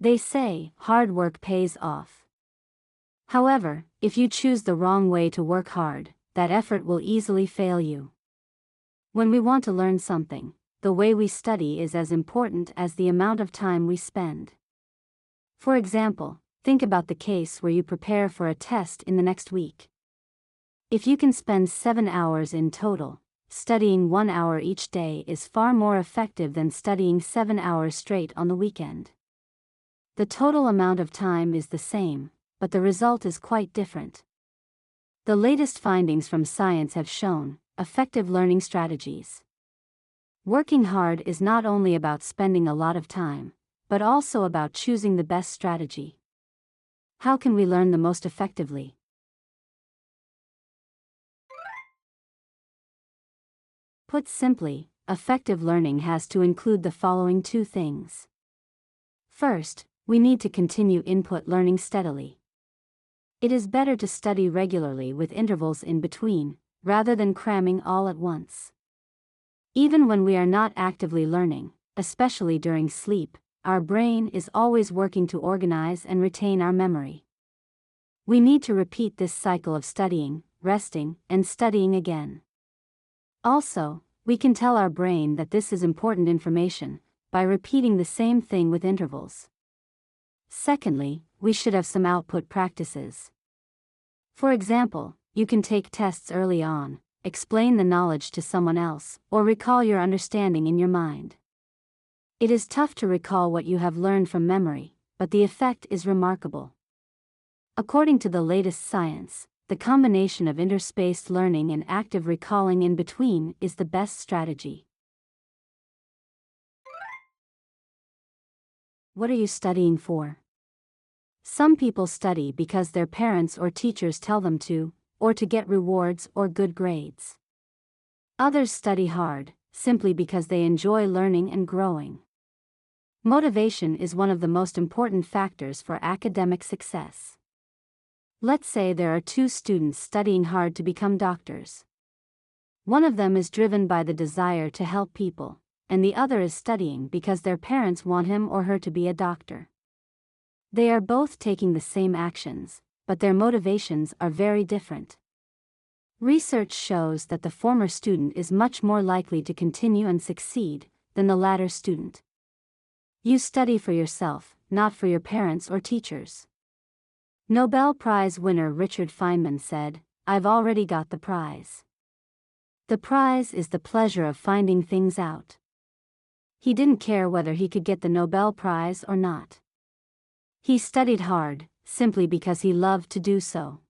They say, hard work pays off. However, if you choose the wrong way to work hard, that effort will easily fail you. When we want to learn something, the way we study is as important as the amount of time we spend. For example, think about the case where you prepare for a test in the next week. If you can spend 7 hours in total, studying 1 hour each day is far more effective than studying 7 hours straight on the weekend. The total amount of time is the same, but the result is quite different. The latest findings from science have shown effective learning strategies. Working hard is not only about spending a lot of time, but also about choosing the best strategy. How can we learn the most effectively? Put simply, effective learning has to include the following 2 things. First, we need to continue input learning steadily. It is better to study regularly with intervals in between, rather than cramming all at once. Even when we are not actively learning, especially during sleep, our brain is always working to organize and retain our memory. We need to repeat this cycle of studying, resting, and studying again. Also, we can tell our brain that this is important information by repeating the same thing with intervals. Secondly, we should have some output practices. For example, you can take tests early on, explain the knowledge to someone else, or recall your understanding in your mind. It is tough to recall what you have learned from memory, but the effect is remarkable. According to the latest science, the combination of interspaced learning and active recalling in between is the best strategy. What are you studying for? Some people study because their parents or teachers tell them to, or to get rewards or good grades. Others study hard, simply because they enjoy learning and growing. Motivation is one of the most important factors for academic success. Let's say there are 2 students studying hard to become doctors. One of them is driven by the desire to help people, and the other is studying because their parents want him or her to be a doctor. They are both taking the same actions, but their motivations are very different. Research shows that the former student is much more likely to continue and succeed than the latter student. You study for yourself, not for your parents or teachers. Nobel Prize winner Richard Feynman said, "I've already got the prize. The prize is the pleasure of finding things out." He didn't care whether he could get the Nobel Prize or not. He studied hard, simply because he loved to do so.